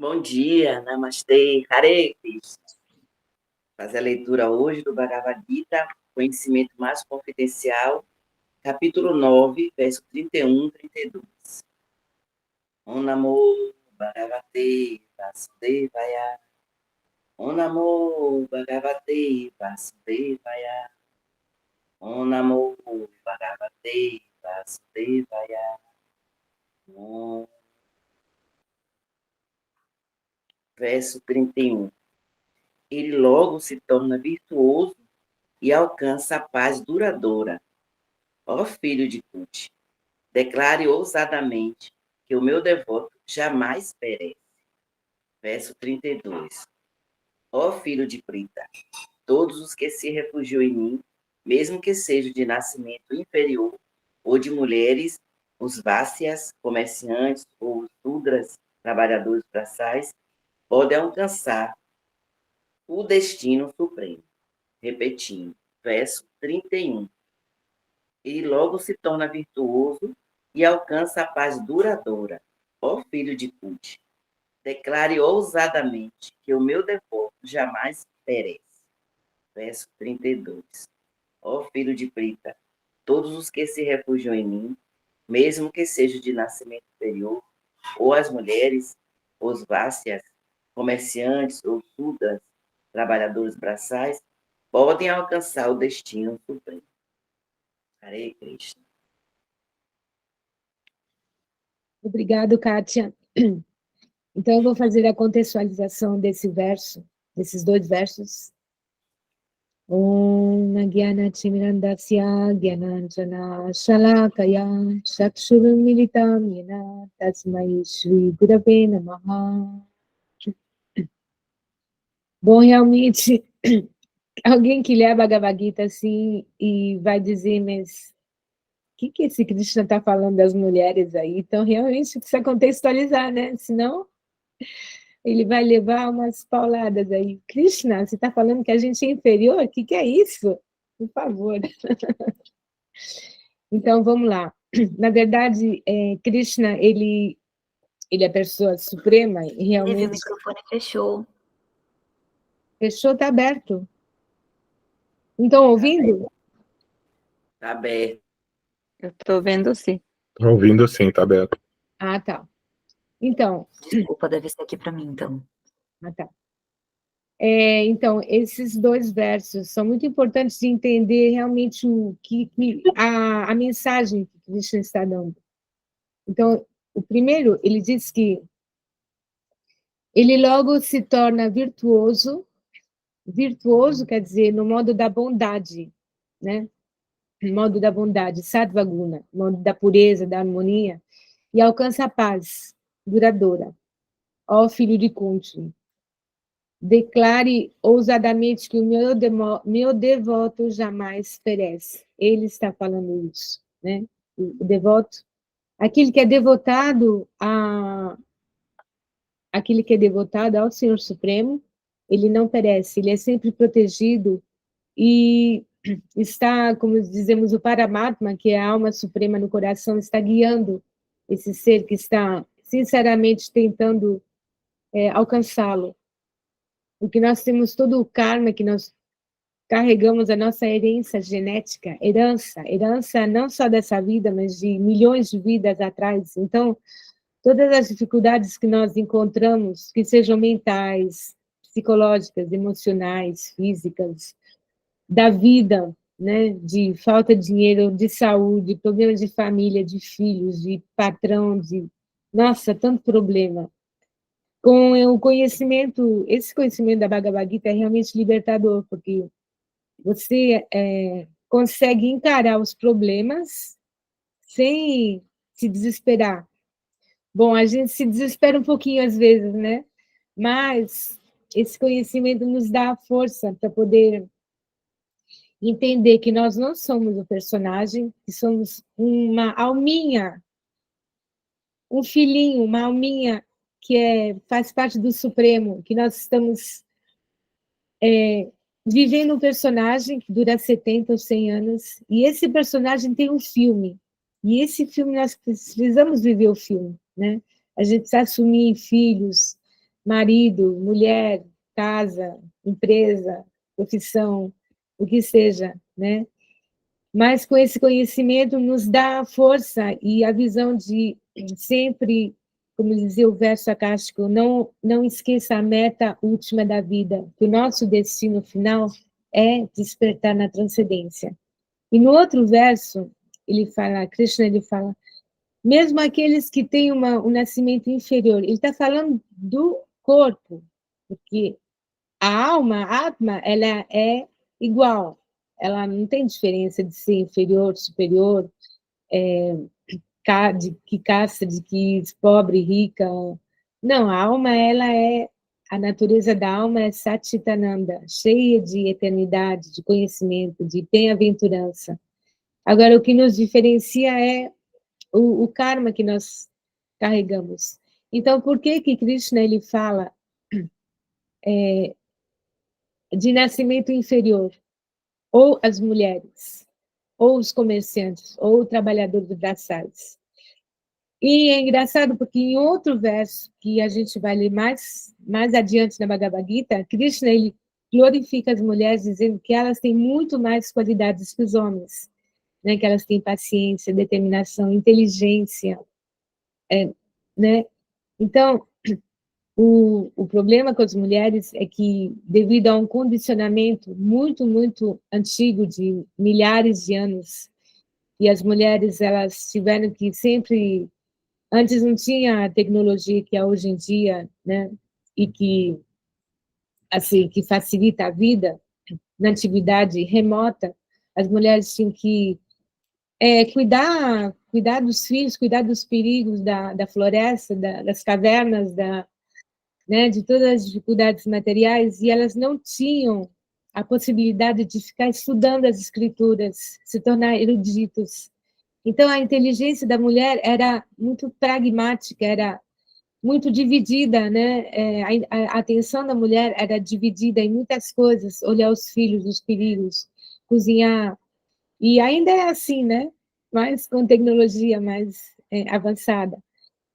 Bom dia, Namastê, Hare Krishna. Fazer a leitura hoje do Bhagavad Gita, Conhecimento Mais Confidencial, capítulo 9, verso 31 e 32. Om Namo Bhagavate Vasudevaya. Om Namo Bhagavate Vasudevaya. Om Namo Bhagavate Vasudevaya. Om. Verso 31. Ele logo se torna virtuoso e alcança a paz duradoura. Ó filho de Cuti, declare ousadamente que o meu devoto jamais perece. Verso 32. Ó filho de Prita, todos os que se refugiam em mim, mesmo que sejam de nascimento inferior, ou de mulheres, os vácias, comerciantes, ou os sudras, trabalhadores braçais, podem alcançar o destino supremo. Repetindo, verso 31. Ele logo se torna virtuoso e alcança a paz duradoura. Ó filho de Cuti, declare ousadamente que o meu devoto jamais perece. Verso 32. Ó filho de Prita, todos os que se refugiam em mim, mesmo que sejam de nascimento inferior, ou as mulheres, os vácias, comerciantes ou sudras, trabalhadores braçais, podem alcançar o destino supremo. Hare Krishna. Obrigado, Kátia. Então, eu vou fazer a contextualização desses dois versos. Om Nagyana Chimirandasya Gyananjana Shalakaya Chakshurum Militam Yena Tasmai Shri Gurave Namaha. Bom, realmente, alguém que lê a Bhagavad Gita assim e vai dizer, mas o que esse Krishna está falando das mulheres aí? Então, realmente, precisa contextualizar, né? Senão, ele vai levar umas pauladas aí. Krishna, você está falando que a gente é inferior? O que é isso? Por favor. Então, vamos lá. Na verdade, Krishna, ele é a pessoa suprema e realmente... O microfone fechou. Fechou, está aberto. Estão ouvindo? Está aberto. Eu estou vendo sim. Estou ouvindo sim, está aberto. Ah, tá. Então... Desculpa, deve ser aqui para mim, então. Ah, tá. Então, esses dois versos são muito importantes de entender realmente a mensagem que Krishna está dando. Então, o primeiro, ele diz que ele logo se torna virtuoso. Virtuoso quer dizer no modo da bondade, né? No modo da bondade, sattva guna, no modo da pureza, da harmonia, e alcança a paz duradoura. Ó filho de Kunti, declare ousadamente que o meu devoto jamais perece. Ele está falando isso, né? O devoto, aquele que é devotado ao Senhor Supremo, ele não perece, ele é sempre protegido e está, como dizemos, o Paramatma, que é a alma suprema no coração, está guiando esse ser que está sinceramente tentando alcançá-lo. Porque nós temos todo o karma que nós carregamos, a nossa herança genética, herança não só dessa vida, mas de milhões de vidas atrás. Então, todas as dificuldades que nós encontramos, que sejam mentais, psicológicas, emocionais, físicas, da vida, né, de falta de dinheiro, de saúde, problemas de família, de filhos, de patrão, nossa, tanto problema. Com o conhecimento, esse conhecimento da Bhagavad Gita é realmente libertador, porque você consegue encarar os problemas sem se desesperar. Bom, a gente se desespera um pouquinho às vezes, né? Mas esse conhecimento nos dá a força para poder entender que nós não somos o personagem, que somos uma alminha, um filhinho, uma alminha que faz parte do Supremo, que nós estamos vivendo um personagem que dura 70 ou 100 anos, e esse personagem tem um filme, e esse filme nós precisamos viver o filme, né? A gente precisa assumir filhos, marido, mulher, casa, empresa, profissão, o que seja, né? Mas com esse conhecimento nos dá a força e a visão de sempre, como dizia o verso acástico, não esqueça a meta última da vida, que o nosso destino final é despertar na transcendência. E no outro verso, ele fala, Krishna, ele fala, mesmo aqueles que têm um nascimento inferior, ele está falando do corpo, porque a alma, a Atma, ela é igual, ela não tem diferença de ser inferior, superior, de que casta, de que pobre, rica. Não, a alma, a natureza da alma é Satchitananda, cheia de eternidade, de conhecimento, de bem-aventurança. Agora, o que nos diferencia é o karma que nós carregamos. Então, por que Krishna ele fala de nascimento inferior? Ou as mulheres, ou os comerciantes, ou o trabalhador de braçais. E é engraçado porque em outro verso, que a gente vai ler mais adiante na Bhagavad Gita, Krishna ele glorifica as mulheres dizendo que elas têm muito mais qualidades que os homens, né? Que elas têm paciência, determinação, inteligência, né? Então, o problema com as mulheres é que, devido a um condicionamento muito, muito antigo, de milhares de anos, e as mulheres elas tiveram que sempre... Antes não tinha a tecnologia que é hoje em dia, né? E que, assim, que facilita a vida. Na atividade remota, as mulheres tinham que cuidar dos filhos, cuidar dos perigos da floresta, das cavernas, né, de todas as dificuldades materiais, e elas não tinham a possibilidade de ficar estudando as escrituras, se tornar eruditos. Então, a inteligência da mulher era muito pragmática, era muito dividida, né? A atenção da mulher era dividida em muitas coisas, olhar os filhos, os perigos, cozinhar, e ainda é assim, né? Mas com tecnologia mais avançada.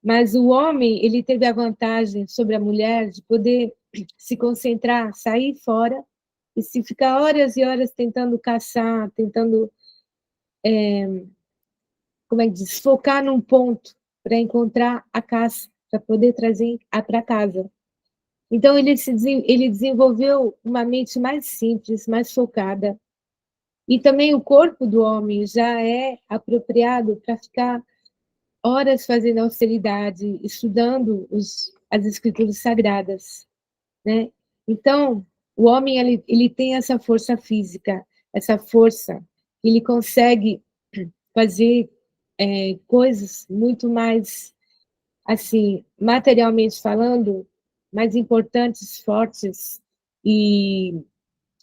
Mas o homem, ele teve a vantagem sobre a mulher de poder se concentrar, sair fora e se ficar horas e horas tentando caçar, tentando, como é que diz, focar num ponto para encontrar a caça, para poder trazer para casa. Então, ele desenvolveu uma mente mais simples, mais focada. E também o corpo do homem já é apropriado para ficar horas fazendo austeridade, estudando as escrituras sagradas, né? Então, o homem ele tem essa força física, essa força, ele consegue fazer coisas muito mais, assim, materialmente falando, mais importantes, fortes e,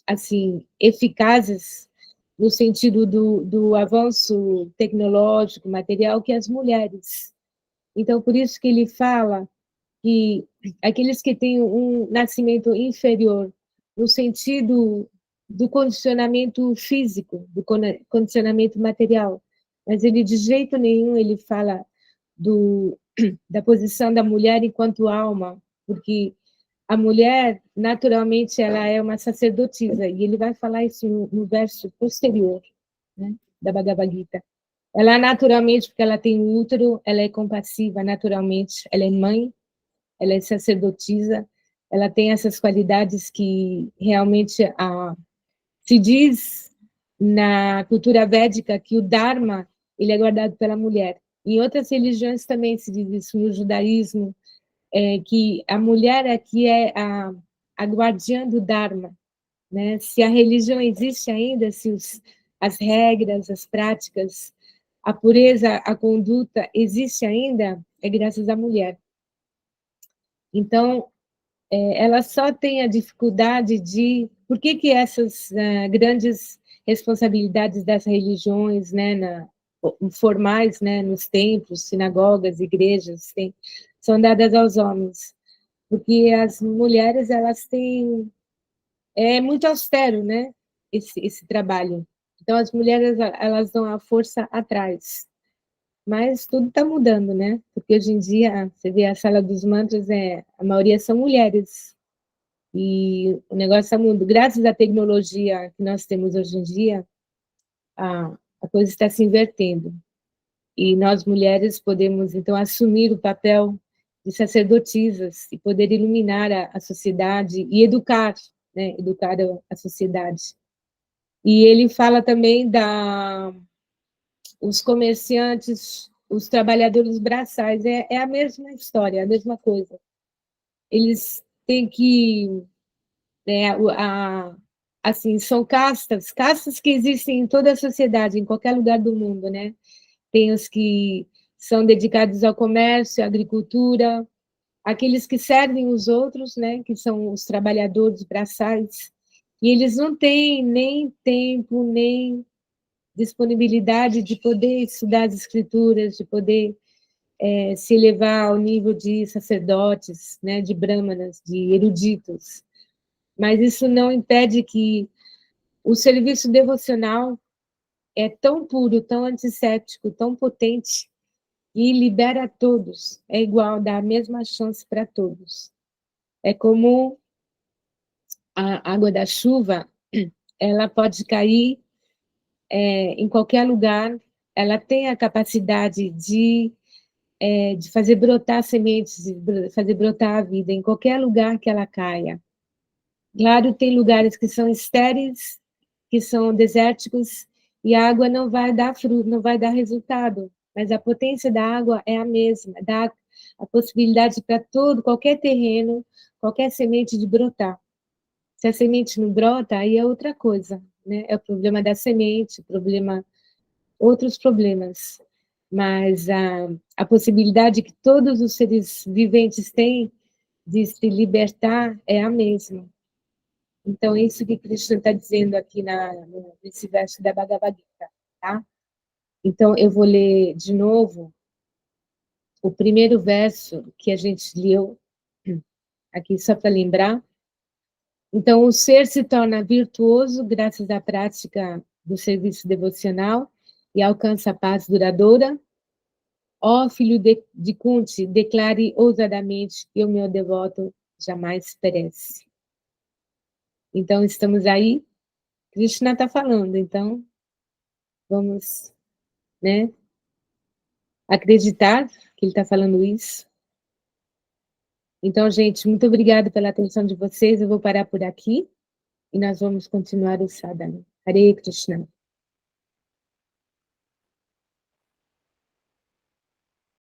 assim, eficazes no sentido do avanço tecnológico, material, que as mulheres. Então, por isso que ele fala que aqueles que têm um nascimento inferior, no sentido do condicionamento físico, do condicionamento material, mas ele de jeito nenhum ele fala da posição da mulher enquanto alma, porque a mulher, naturalmente, ela é uma sacerdotisa, e ele vai falar isso no verso posterior, né, da Bhagavad Gita. Ela, naturalmente, porque ela tem útero, ela é compassiva, naturalmente, ela é mãe, ela é sacerdotisa, ela tem essas qualidades que realmente se diz na cultura védica que o Dharma ele é guardado pela mulher. Em outras religiões também se diz isso, no judaísmo, que a mulher é que é a guardiã do Dharma, né? Se a religião existe ainda, se as regras, as práticas, a pureza, a conduta existe ainda, é graças à mulher. Então, ela só tem a dificuldade de... Por que essas grandes responsabilidades das religiões, né, formais, né, nos templos, sinagogas, igrejas, são dadas aos homens? Porque as mulheres, elas têm... É muito austero, né, esse trabalho. Então, as mulheres, elas dão a força atrás. Mas tudo está mudando, né? Porque hoje em dia, você vê a sala dos mantras, a maioria são mulheres. E o negócio está mudando. Graças à tecnologia que nós temos hoje em dia, a coisa está se invertendo. E nós, mulheres, podemos, então, assumir o papel de sacerdotisas e poder iluminar a sociedade e educar, né? Educar a sociedade. E ele fala também os comerciantes, os trabalhadores braçais, é a mesma história, a mesma coisa. Eles têm que, né, assim, são castas que existem em toda a sociedade, em qualquer lugar do mundo, né? Tem os que são dedicados ao comércio, à agricultura, aqueles que servem os outros, né? Que são os trabalhadores braçais, e eles não têm nem tempo, nem disponibilidade de poder estudar as escrituras, de poder se elevar ao nível de sacerdotes, né, de brahmanas, de eruditos. Mas isso não impede que o serviço devocional é tão puro, tão antisséptico, tão potente, e libera todos, é igual, dá a mesma chance para todos. É como a água da chuva, ela pode cair em qualquer lugar, ela tem a capacidade de fazer brotar sementes, de fazer brotar a vida em qualquer lugar que ela caia. Claro, tem lugares que são estéreis, que são desérticos, e a água não vai dar fruto, não vai dar resultado, mas a potência da água é a mesma, dá a possibilidade para qualquer terreno, qualquer semente de brotar. Se a semente não brota, aí é outra coisa, né? É o problema da semente, outros problemas. Mas a possibilidade que todos os seres viventes têm de se libertar é a mesma. Então, é isso que Krishna está dizendo aqui nesse verso da Bhagavad Gita, tá? Então, eu vou ler de novo o primeiro verso que a gente leu aqui, só para lembrar. Então, o ser se torna virtuoso graças à prática do serviço devocional e alcança a paz duradoura. Ó filho de Kunti, declare ousadamente que o meu devoto jamais perece. Então, estamos aí, Krishna está falando, então, vamos, né, acreditar que ele está falando isso. Então, gente, muito obrigada pela atenção de vocês, eu vou parar por aqui, e nós vamos continuar o sadhana. Hare Krishna.